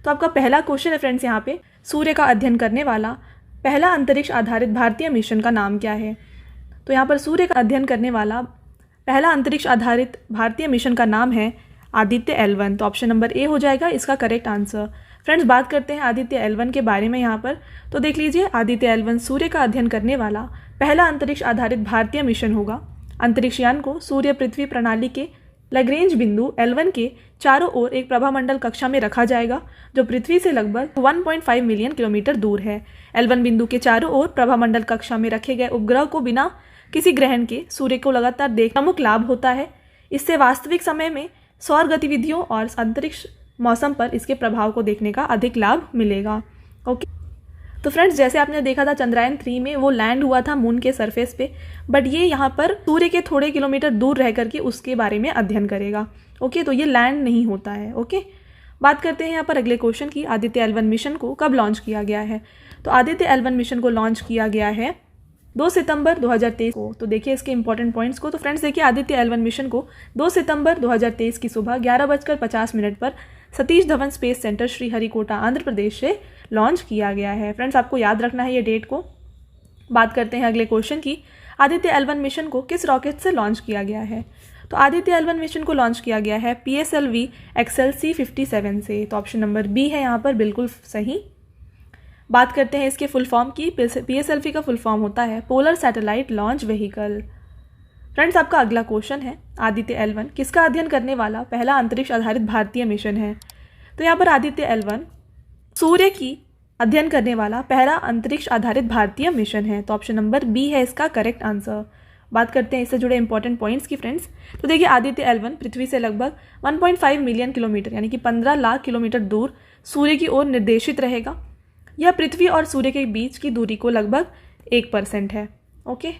तो आपका पहला क्वेश्चन है फ्रेंड्स यहाँ पे, सूर्य का अध्ययन करने वाला पहला अंतरिक्ष आधारित भारतीय मिशन का नाम क्या है। तो यहाँ पर सूर्य का अध्ययन करने वाला पहला अंतरिक्ष आधारित भारतीय मिशन का नाम है आदित्य L1। तो ऑप्शन नंबर ए हो जाएगा इसका करेक्ट आंसर। फ्रेंड्स बात करते हैं आदित्य L1 के बारे में यहाँ पर। तो देख लीजिए, आदित्य L1 सूर्य का अध्ययन करने वाला पहला अंतरिक्ष आधारित भारतीय मिशन होगा। अंतरिक्ष यान को सूर्य पृथ्वी प्रणाली के लैग्रेंज बिंदु L1 के चारों ओर एक प्रभामंडल कक्षा में रखा जाएगा जो पृथ्वी से लगभग 1.5 मिलियन किलोमीटर दूर है। L1 बिंदु के चारों ओर प्रभामंडल कक्षा में रखे गए उपग्रह को बिना किसी ग्रहण के सूर्य को लगातार देखने प्रमुख लाभ होता है। इससे वास्तविक समय में सौर गतिविधियों और अंतरिक्ष मौसम पर इसके प्रभाव को देखने का अधिक लाभ मिलेगा। ओके, तो फ्रेंड्स जैसे आपने देखा था चंद्रयान 3 में वो लैंड हुआ था मून के सरफेस पे, बट ये यहाँ पर सूर्य के थोड़े किलोमीटर दूर रह करके उसके बारे में अध्ययन करेगा। ओके, तो ये लैंड नहीं होता है। ओके, बात करते हैं यहाँ पर अगले क्वेश्चन की, आदित्य L1 मिशन को कब लॉन्च किया गया है। तो आदित्य L1 मिशन को लॉन्च किया गया है 2 सितंबर 2023 को। तो देखिए इसके इंपॉर्टेंट पॉइंट्स को। तो फ्रेंड्स देखिए, आदित्य L1 मिशन को 2 सितंबर 2023 की सुबह 11:50 पर सतीश धवन स्पेस सेंटर श्रीहरिकोटा आंध्र प्रदेश से लॉन्च किया गया है। फ्रेंड्स आपको याद रखना है ये डेट को। बात करते हैं अगले क्वेश्चन की, आदित्य L1 मिशन को किस रॉकेट से लॉन्च किया गया है। तो आदित्य L1 मिशन को लॉन्च किया गया है PSLV XL C57 से। तो ऑप्शन नंबर बी है यहाँ पर बिल्कुल सही। बात करते हैं इसके फुल फॉर्म की। PSLV का फुल फॉर्म होता है polar satellite launch vehicle. Friends आपका अगला क्वेश्चन है, आदित्य L1 किसका अध्ययन करने वाला पहला अंतरिक्ष आधारित भारतीय मिशन है। तो यहाँ पर आदित्य L1 सूर्य की अध्ययन करने वाला पहला अंतरिक्ष आधारित भारतीय मिशन है। तो ऑप्शन नंबर बी है इसका करेक्ट आंसर। बात करते हैं इससे जुड़े इंपॉर्टेंट पॉइंट्स की फ्रेंड्स। तो देखिए, आदित्य L1 पृथ्वी से लगभग 1.5 मिलियन किलोमीटर यानी कि 15 लाख किलोमीटर दूर सूर्य की ओर निर्देशित रहेगा। यह पृथ्वी और सूर्य के बीच की दूरी को लगभग 1% है। ओके,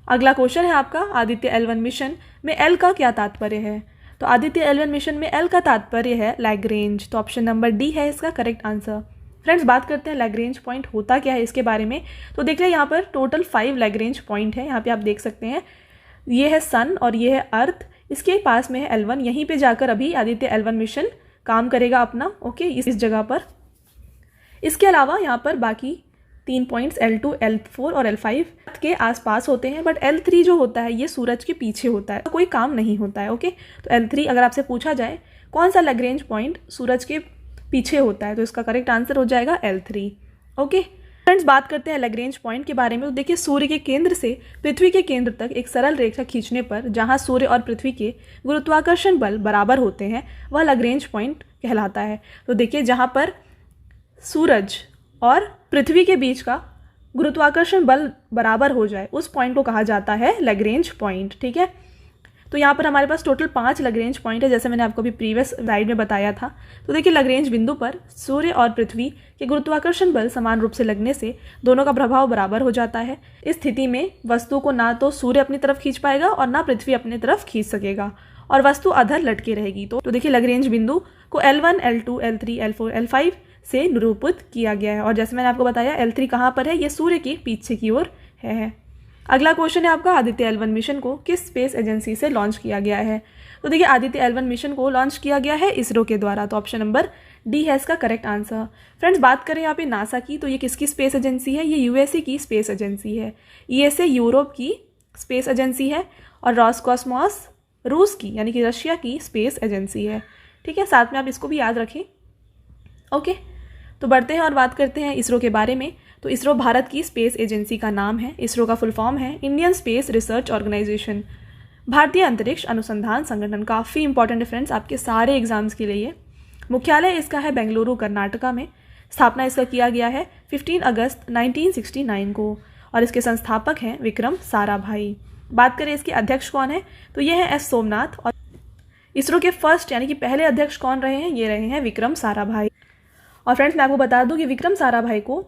अगला क्वेश्चन है आपका, आदित्य L1 मिशन में L का क्या तात्पर्य है। तो आदित्य L1 मिशन में L का तात्पर्य है लैग्रेंज। तो ऑप्शन नंबर डी है इसका करेक्ट आंसर। फ्रेंड्स बात करते हैं लैग्रेंज पॉइंट होता क्या है इसके बारे में। तो देख रहे हैं यहाँ पर टोटल 5 लैग्रेंज पॉइंट है। यहाँ पे आप देख सकते हैं, ये है सन और ये है अर्थ, इसके पास में है L1। यहीं पे जाकर अभी आदित्य L1 मिशन काम करेगा अपना। ओके, इस जगह पर। इसके अलावा यहाँ पर बाकी 3 पॉइंट्स L2, L4 और L5 के आसपास होते हैं, बट L3 जो होता है ये सूरज के पीछे होता है, कोई काम नहीं होता है। ओके, तो L3 अगर आपसे पूछा जाए कौन सा लैग्रेंज पॉइंट सूरज के पीछे होता है, तो इसका करेक्ट आंसर हो जाएगा L3। ओके फ्रेंड्स, बात करते हैं लैग्रेंज पॉइंट के बारे में। तो देखिए, सूर्य के केंद्र से पृथ्वी के केंद्र तक एक सरल रेखा खींचने पर जहां सूर्य और पृथ्वी के गुरुत्वाकर्षण बल बराबर होते हैं वह लैग्रेंज पॉइंट कहलाता है। तो देखिए, जहां पर सूरज और पृथ्वी के बीच का गुरुत्वाकर्षण बल बराबर हो जाए उस पॉइंट को कहा जाता है लैग्रेंज पॉइंट। ठीक है, तो यहाँ पर हमारे पास टोटल 5 लैग्रेंज पॉइंट है, जैसे मैंने आपको अभी प्रीवियस स्लाइड में बताया था। तो देखिए, लैग्रेंज बिंदु पर सूर्य और पृथ्वी के गुरुत्वाकर्षण बल समान रूप से लगने से दोनों का प्रभाव बराबर हो जाता है। इस स्थिति में वस्तु को ना तो सूर्य अपनी तरफ खींच पाएगा और ना पृथ्वी अपनी तरफ खींच सकेगा और वस्तु अधर लटके रहेगी। तो देखिए, लैग्रेंज बिंदु को L1, L2, L3, L4, L5 से निरूपित किया गया है। और जैसे मैंने आपको बताया, L3 कहाँ पर है, ये सूर्य के पीछे की ओर है। अगला क्वेश्चन है आपका, आदित्य L1 मिशन को किस स्पेस एजेंसी से लॉन्च किया गया है। तो देखिए, आदित्य L1 मिशन को लॉन्च किया गया है इसरो के द्वारा। तो ऑप्शन नंबर डी है इसका करेक्ट आंसर। फ्रेंड्स बात करें यहाँ पे नासा की, तो ये किसकी स्पेस एजेंसी है, ये USA की स्पेस एजेंसी है। ESA यूरोप की स्पेस एजेंसी है और रॉसकॉस्मॉस रूस की यानी कि रशिया की स्पेस एजेंसी है। ठीक है, साथ में आप इसको भी याद रखें। ओके, तो बढ़ते हैं और बात करते हैं इसरो के बारे में। तो इसरो भारत की स्पेस एजेंसी का नाम है। इसरो का फुल फॉर्म है इंडियन स्पेस रिसर्च ऑर्गेनाइजेशन, भारतीय अंतरिक्ष अनुसंधान संगठन। काफ़ी इंपॉर्टेंट है फ्रेंड्स आपके सारे एग्जाम्स के लिए। मुख्यालय इसका है बेंगलुरु कर्नाटका में। स्थापना इसका किया गया है 15 अगस्त 1969 को और इसके संस्थापक हैं विक्रम साराभाई। बात करें इसके अध्यक्ष कौन है, तो ये हैं S सोमनाथ। और इसरो के फर्स्ट यानी कि पहले अध्यक्ष कौन रहे हैं, ये रहे हैं विक्रम साराभाई। और फ्रेंड्स मैं आपको बता दूं कि विक्रम साराभाई को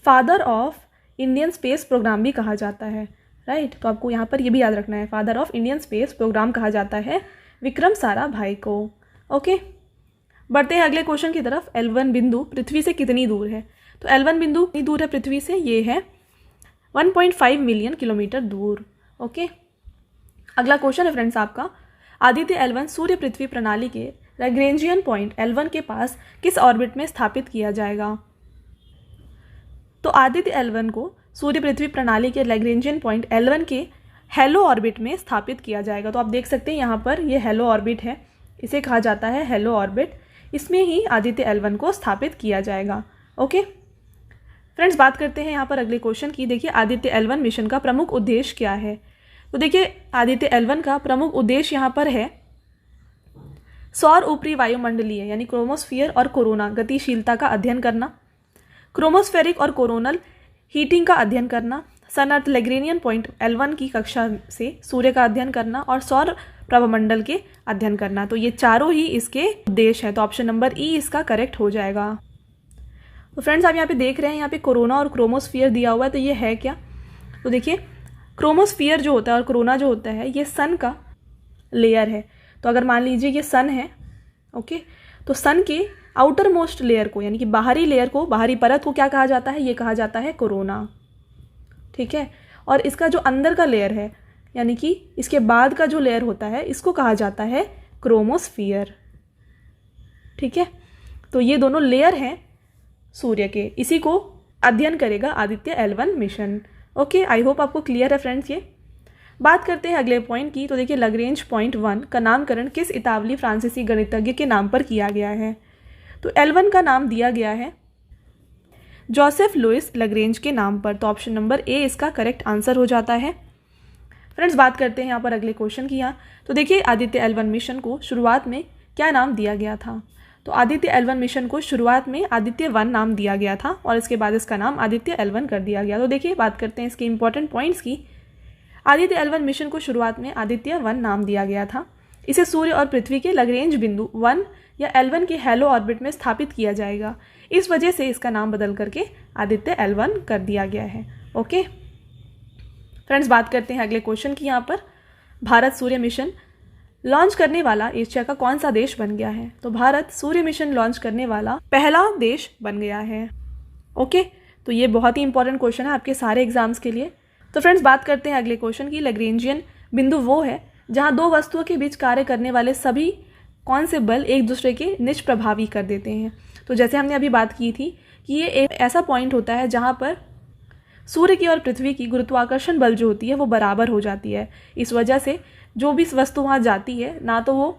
father of Indian space programme भी कहा जाता है। राइट, तो आपको यहाँ पर ये भी याद रखना है, father of Indian space programme कहा जाता है विक्रम साराभाई को। ओके, बढ़ते हैं अगले क्वेश्चन की तरफ। L1 बिंदु पृथ्वी से कितनी दूर है। तो L1 बिंदु कितनी दूर है पृथ्वी से, ये है 1.5 मिलियन किलोमीटर दूर। ओके, अगला क्वेश्चन है फ्रेंड्स आपका, आदित्य L1 सूर्य पृथ्वी प्रणाली के लैग्रेंजियन पॉइंट L1 के पास किस ऑर्बिट में स्थापित किया जाएगा? तो आदित्य L1 को सूर्य पृथ्वी प्रणाली के लैग्रेंजियन पॉइंट L1 के हेलो ऑर्बिट में स्थापित किया जाएगा। तो आप देख सकते हैं यहाँ पर ये हेलो ऑर्बिट है, इसे कहा जाता है हेलो ऑर्बिट। इसमें ही आदित्य L1 को स्थापित किया जाएगा। ओके फ्रेंड्स, बात करते हैं यहाँ पर अगले क्वेश्चन की। देखिए आदित्य L1 मिशन का प्रमुख उद्देश्य क्या है? तो देखिए आदित्य L1 का प्रमुख उद्देश्य यहाँ पर है सौर ऊपरी वायुमंडलीय यानी क्रोमोस्फीयर और कोरोना गतिशीलता का अध्ययन करना, क्रोमोस्फेरिक और कोरोनल हीटिंग का अध्ययन करना, सन अर्थ लैग्रेंजियन पॉइंट L1 की कक्षा से सूर्य का अध्ययन करना और सौर प्रभामंडल के अध्ययन करना। तो ये चारों ही इसके उद्देश्य हैं। तो ऑप्शन नंबर ई इसका करेक्ट हो जाएगा। तो फ्रेंड्स आप यहाँ पे देख रहे हैं, यहाँ पे कोरोना और क्रोमोस्फीयर दिया हुआ है। तो ये है क्या? तो देखिए क्रोमोस्फीयर जो होता है और कोरोना जो होता है ये सन का लेयर है। तो अगर मान लीजिए ये सन है, ओके, तो सन के आउटर मोस्ट लेयर को यानी कि बाहरी लेयर को, बाहरी परत को क्या कहा जाता है? ये कहा जाता है कोरोना। ठीक है, और इसका जो अंदर का लेयर है यानी कि इसके बाद का जो लेयर होता है इसको कहा जाता है क्रोमोस्फीयर। ठीक है, तो ये दोनों लेयर हैं सूर्य के, इसी को अध्ययन करेगा Aditya L1 mission. Okay, I hope आपको क्लियर है फ्रेंड्स। ये बात करते हैं अगले पॉइंट की। तो देखिए लैग्रेंज पॉइंट 1 का नामकरण किस इतालवी फ्रांसीसी गणितज्ञ के नाम पर किया गया है? तो L1 का नाम दिया गया है जोसेफ लुइस लैग्रेंज के नाम पर। तो ऑप्शन नंबर ए इसका करेक्ट आंसर हो जाता है। फ्रेंड्स बात करते हैं यहाँ पर अगले क्वेश्चन की। यहाँ तो देखिए आदित्य L1 मिशन को शुरुआत में क्या नाम दिया गया था? तो आदित्य L1 मिशन को शुरुआत में आदित्य 1 नाम दिया गया था और इसके बाद इसका नाम आदित्य L1 कर दिया गया। तो देखिए बात करते हैं इसके इंपॉर्टेंट पॉइंट्स की। आदित्य L1 मिशन को शुरुआत में आदित्य 1 नाम दिया गया था। इसे सूर्य और पृथ्वी के लैग्रेंज बिंदु 1 या L1 के हेलो ऑर्बिट में स्थापित किया जाएगा। इस वजह से इसका नाम बदल करके आदित्य L1 कर दिया गया है। ओके फ्रेंड्स, बात करते हैं अगले क्वेश्चन की। यहाँ पर भारत सूर्य मिशन लॉन्च करने वाला एशिया का कौन सा देश बन गया है? तो भारत सूर्य मिशन लॉन्च करने वाला पहला देश बन गया है। ओके, तो ये बहुत ही इंपॉर्टेंट क्वेश्चन है आपके सारे एग्जाम्स के लिए। तो फ्रेंड्स बात करते हैं अगले क्वेश्चन की। लैग्रेंजियन बिंदु वो है जहाँ दो वस्तुओं के बीच कार्य करने वाले सभी कौन से बल एक दूसरे के निष्प्रभावी कर देते हैं। तो जैसे हमने अभी बात की थी कि ये एक ऐसा पॉइंट होता है जहाँ पर सूर्य की और पृथ्वी की गुरुत्वाकर्षण बल जो होती है वो बराबर हो जाती है। इस वजह से जो भी वस्तु वहाँ जाती है ना तो वो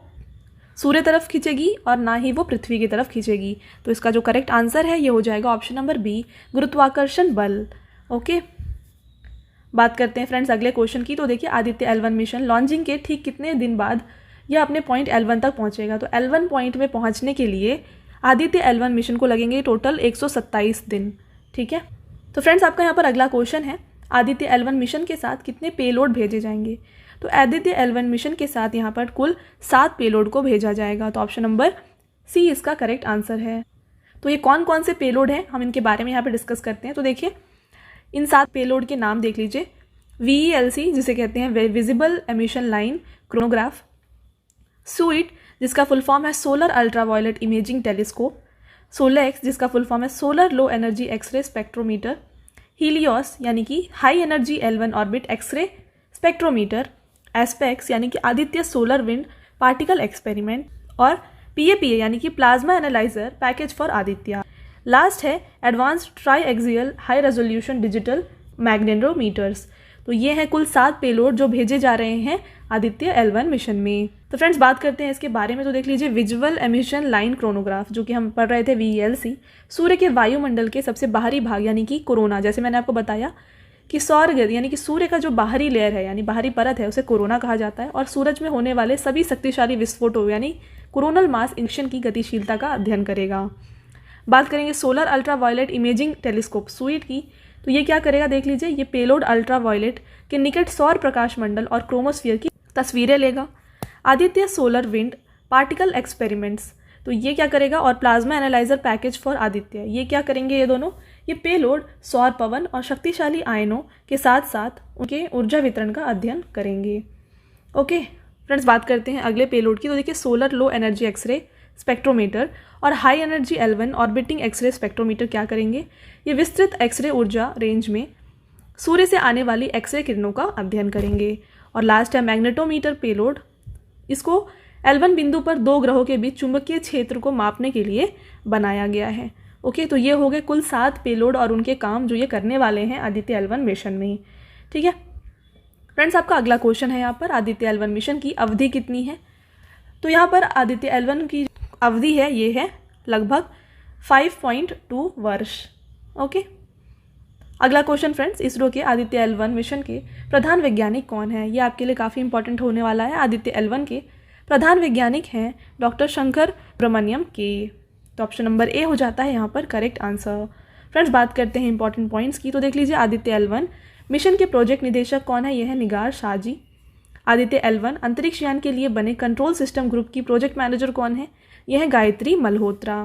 सूर्य तरफ खींचेगी और ना ही वो पृथ्वी की तरफ खींचेगी। तो इसका जो करेक्ट आंसर है ये हो जाएगा ऑप्शन नंबर बी, गुरुत्वाकर्षण बल। ओके, बात करते हैं फ्रेंड्स अगले क्वेश्चन की। तो देखिए आदित्य L1 मिशन लॉन्चिंग के ठीक कितने दिन बाद यह अपने पॉइंट L1 तक पहुंचेगा? तो L1 पॉइंट में पहुंचने के लिए आदित्य L1 मिशन को लगेंगे टोटल 127 दिन। ठीक है, तो फ्रेंड्स आपका यहाँ पर अगला क्वेश्चन है आदित्य L1 मिशन के साथ कितने पेलोड भेजे जाएंगे? तो आदित्य L1 मिशन के साथ यहाँ पर कुल 7 पेलोड को भेजा जाएगा। तो ऑप्शन नंबर सी इसका करेक्ट आंसर है। तो ये कौन कौन से पेलोड हैं हम इनके बारे में यहाँ पर डिस्कस करते हैं। तो देखिए इन 7 पेलोड के नाम देख लीजिए। VELC जिसे कहते हैं visible emission line coronagraph, SUIT जिसका फुल फॉर्म है solar ultraviolet imaging telescope, SOLEX जिसका फुल फॉर्म है solar low energy x-ray spectrometer, Helios यानी कि high energy L1 orbit x-ray spectrometer, ASPEX यानी कि Aditya solar wind particle experiment और PAPA यानी कि plasma analyser package for Aditya. Last है advanced triaxial high resolution digital magnetometers. तो ये हैं कुल 7 पेलोड जो भेजे जा रहे हैं आदित्य L1 मिशन में। तो फ्रेंड्स बात करते हैं इसके बारे में। तो देख लीजिए विजुअल एमिशन लाइन क्रोनोग्राफ जो कि हम पढ़ रहे थे VELC, सूर्य के वायुमंडल के सबसे बाहरी भाग यानी कि कोरोना, जैसे मैंने आपको बताया कि सौरगद यानी कि सूर्य का जो बाहरी लेयर है यानी बाहरी परत है उसे कोरोना कहा जाता है, और सूरज में होने वाले सभी शक्तिशाली विस्फोटों यानी कोरोनल मास इंजेक्शन की गतिशीलता का अध्ययन करेगा। बात करेंगे solar ultraviolet imaging telescope SUIT की। तो ये क्या करेगा देख लीजिए, ये पेलोड अल्ट्रावायलेट के निकट सौर प्रकाश मंडल और क्रोमोस्फीयर की तस्वीरें लेगा। Aditya solar wind particle experiments, तो ये क्या करेगा, और plasma analyser package for Aditya, ये क्या करेंगे ये दोनों, ये पेलोड सौर पवन और शक्तिशाली आयनों के साथ साथ उनके ऊर्जा वितरण का अध्ययन करेंगे। ओके फ्रेंड्स बात करते हैं अगले पेलोड की। तो देखिए solar low energy x-ray spectrometer और high energy L1 orbiting x-ray spectrometer क्या करेंगे, ये विस्तृत एक्सरे ऊर्जा रेंज में सूर्य से आने वाली एक्सरे किरणों का अध्ययन करेंगे। और लास्ट है मैग्नेटोमीटर पेलोड, इसको L1 बिंदु पर 2 ग्रहों के बीच चुंबकीय क्षेत्र को मापने के लिए बनाया गया है। ओके, तो ये हो गए कुल 7 पेलोड और उनके काम जो ये करने वाले हैं आदित्य L1 मिशन में ही। ठीक है फ्रेंड्स, आपका अगला क्वेश्चन है यहाँ पर आदित्य L1 मिशन की अवधि कितनी है। तो यहाँ पर आदित्य L1 की अवधि है ये है लगभग 5.2 वर्ष। ओके, अगला क्वेश्चन फ्रेंड्स, इसरो के आदित्य L1 मिशन के प्रधान वैज्ञानिक कौन है। ये आपके लिए काफ़ी इंपॉर्टेंट होने वाला है। आदित्य L1 के प्रधान वैज्ञानिक हैं डॉक्टर शंकर सुब्रमण्यम के। तो ऑप्शन नंबर ए हो जाता है यहाँ पर करेक्ट आंसर। फ्रेंड्स, बात करते हैं इंपॉर्टेंट पॉइंट्स की। तो देख लीजिए आदित्य L1 मिशन के प्रोजेक्ट निदेशक कौन है, यह है निगार शाहजी। आदित्य L1 अंतरिक्ष यान के लिए बने कंट्रोल सिस्टम ग्रुप की प्रोजेक्ट मैनेजर कौन है, यह है गायत्री मल्होत्रा।